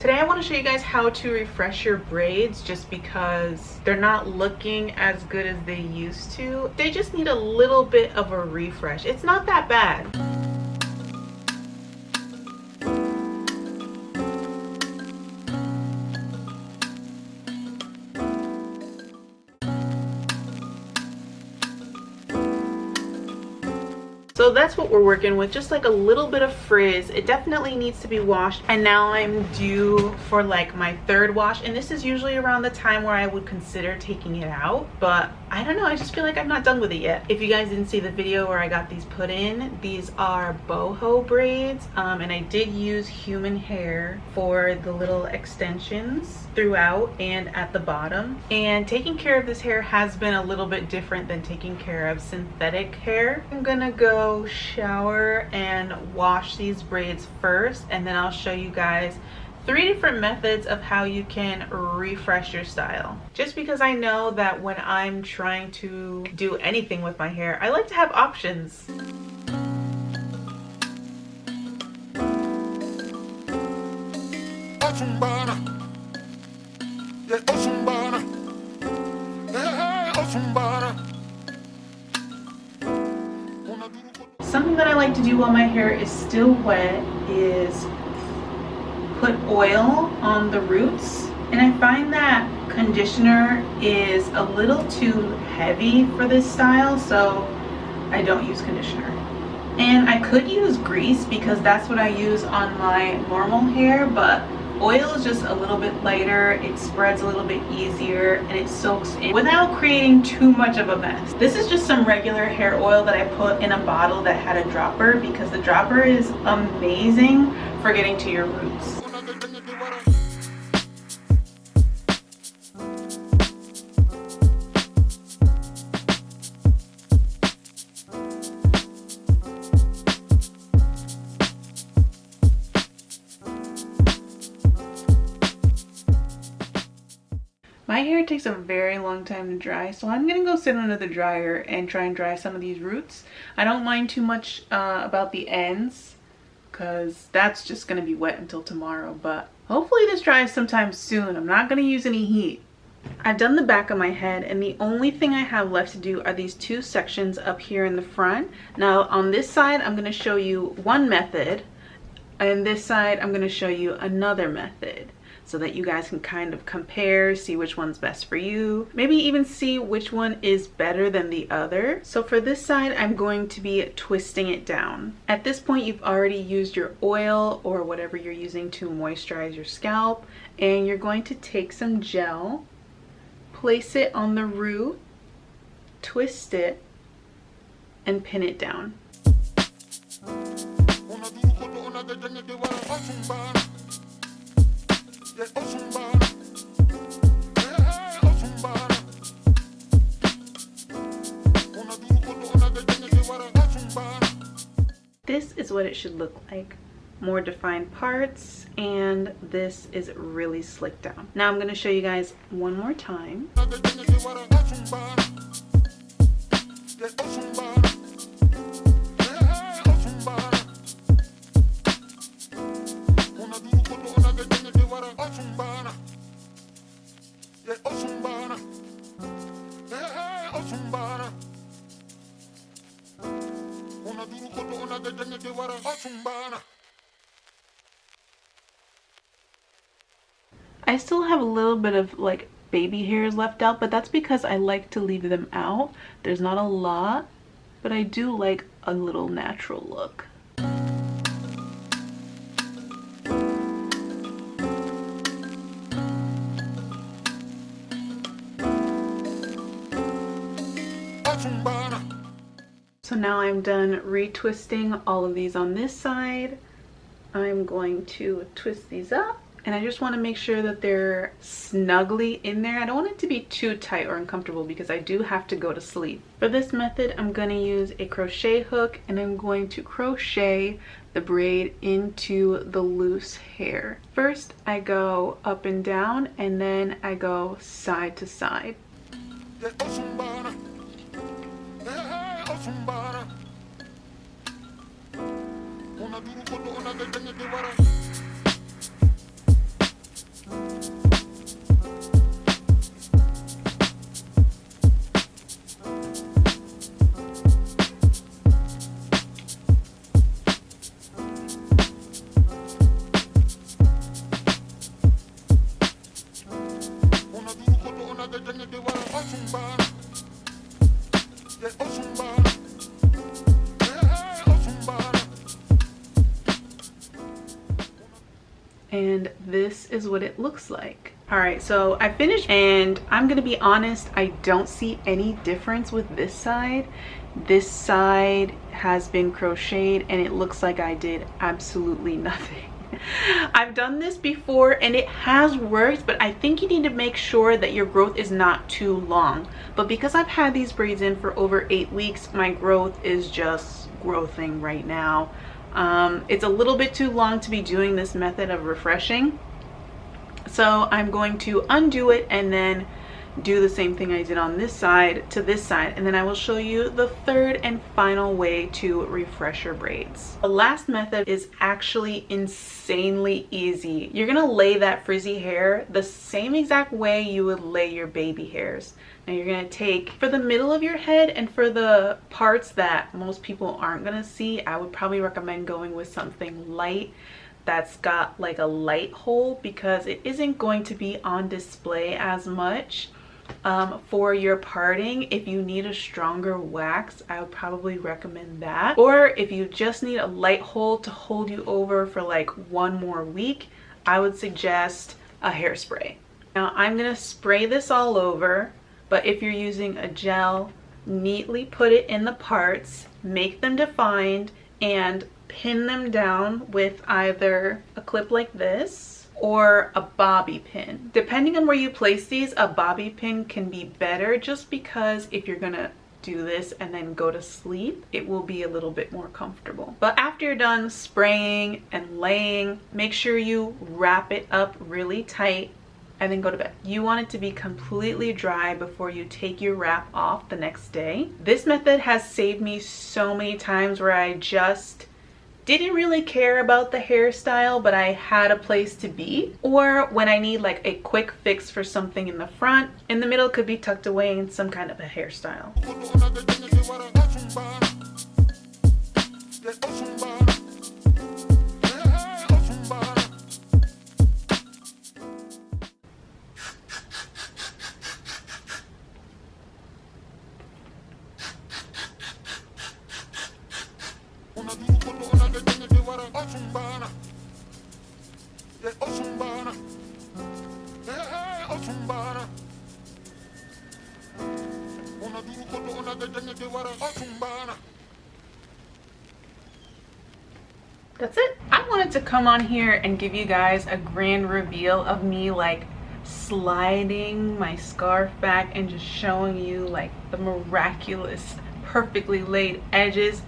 Today I want to show you guys how to refresh your braids just because they're not looking as good as they used to. They just need a little bit of a refresh. It's not that bad. So that's what we're working with, just like a little bit of frizz. It definitely needs to be washed, and now I'm due for like my third wash, and this is usually around the time where I would consider taking it out, but I don't know, I just feel like I'm not done with it yet. If you guys didn't see the video where I got these put in, these are boho braids, and I did use human hair for the little extensions throughout and at the bottom. And taking care of this hair has been a little bit different than taking care of synthetic hair. I'm gonna go shower and wash these braids first, and then I'll show you guys 3 different methods of how you can refresh your style. Just because I know that when I'm trying to do anything with my hair, I like to have options. Something that I like to do while my hair is still wet is put oil on the roots, and I find that conditioner is a little too heavy for this style, so I don't use conditioner. And I could use grease because that's what I use on my normal hair, but oil is just a little bit lighter, it spreads a little bit easier, and it soaks in without creating too much of a mess. This is just some regular hair oil that I put in a bottle that had a dropper, because the dropper is amazing for getting to your roots. My hair takes a very long time to dry, so I'm gonna go sit under the dryer and try and dry some of these roots. I don't mind too much about the ends, because that's just gonna be wet until tomorrow, but hopefully this dries sometime soon. I'm not gonna use any heat. I've done the back of my head, and the only thing I have left to do are these 2 sections up here in the front. Now on this side I'm gonna show you one method, and this side I'm gonna show you another method, so that you guys can kind of compare, see which one's best for you, maybe even see which one is better than the other. So for this side, I'm going to be twisting it down. At this point, you've already used your oil or whatever you're using to moisturize your scalp, and you're going to take some gel, place it on the root, twist it, and pin it down. This is what it should look like. More defined parts, and this is really slicked down. Now I'm going to show you guys one more time. I still have a little bit of like baby hairs left out, but that's because I like to leave them out. There's not a lot, but I do like a little natural look. So now I'm done retwisting all of these on this side. I'm going to twist these up, and I just want to make sure that they're snugly in there. I don't want it to be too tight or uncomfortable because I do have to go to sleep. For this method, I'm going to use a crochet hook, and I'm going to crochet the braid into the loose hair. First, I go up and down, and then I go side to side. and this is what it looks like. All right, so I finished, and I'm gonna be honest, I don't see any difference with this side. This side has been crocheted and it looks like I did absolutely nothing. I've done this before and it has worked, but I think you need to make sure that your growth is not too long. But because I've had these braids in for over 8 weeks, my growth is just growthing right now. It's a little bit too long to be doing this method of refreshing. So I'm going to undo it and then do the same thing I did on this side to this side, and then I will show you the third and final way to refresh your braids. The last method is actually insanely easy. You're gonna lay that frizzy hair the same exact way you would lay your baby hairs. Now you're gonna take, for the middle of your head and for the parts that most people aren't gonna see, I would probably recommend going with something light that's got like a light hole, because it isn't going to be on display as much. For your parting, if you need a stronger wax, I would probably recommend that. Or if you just need a light hole to hold you over for like 1 more week, I would suggest a hairspray. Now I'm gonna spray this all over, but if you're using a gel, neatly put it in the parts, make them defined, and pin them down with either a clip like this or a bobby pin. Depending on where you place these, a bobby pin can be better, just because if you're gonna do this and then go to sleep, it will be a little bit more comfortable. But after you're done spraying and laying, make sure you wrap it up really tight and then go to bed. You want it to be completely dry before you take your wrap off the next day. This method has saved me so many times where I just didn't really care about the hairstyle, but I had a place to be, or when I need like a quick fix for something in the front, in the middle could be tucked away in some kind of a hairstyle. That's it. I wanted to come on here and give you guys a grand reveal of me like sliding my scarf back and just showing you like the miraculous, perfectly laid edges.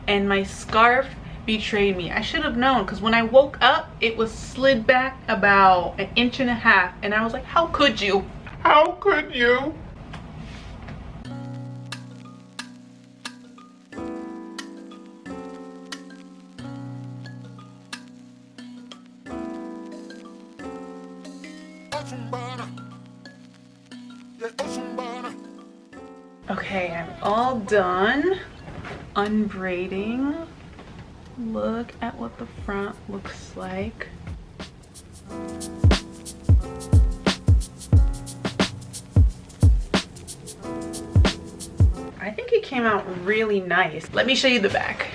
And my scarf betrayed me. I should have known, because when I woke up it was slid back about 1.5 inches, and I was like, how could you? How could you? Okay, I'm all done unbraiding. Look at what the front looks like. I think it came out really nice. Let me show you the back.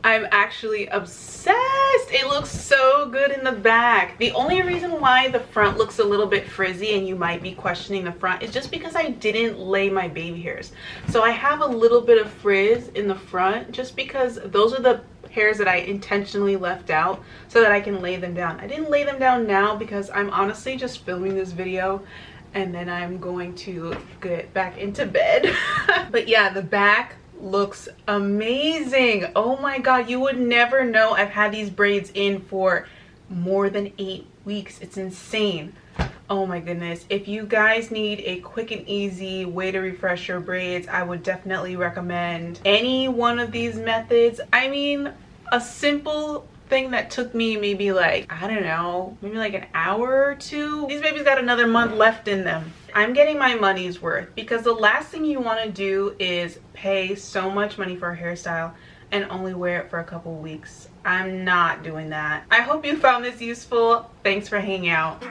I'm actually obsessed. It looks so good in the back. The only reason why the front looks a little bit frizzy and you might be questioning the front is just because I didn't lay my baby hairs. So I have a little bit of frizz in the front just because those are the hairs that I intentionally left out so that I can lay them down. I didn't lay them down now because I'm honestly just filming this video and then I'm going to get back into bed. But yeah, the back looks amazing. Oh my god, you would never know I've had these braids in for more than 8 weeks. It's insane. Oh my goodness. If you guys need a quick and easy way to refresh your braids, I would definitely recommend any one of these methods. I mean, a simple thing that took me maybe like, I don't know, maybe like an hour or 2. These babies got another month left in them. I'm getting my money's worth, because the last thing you want to do is pay so much money for a hairstyle and only wear it for a couple weeks. I'm not doing that. I hope you found this useful. Thanks for hanging out.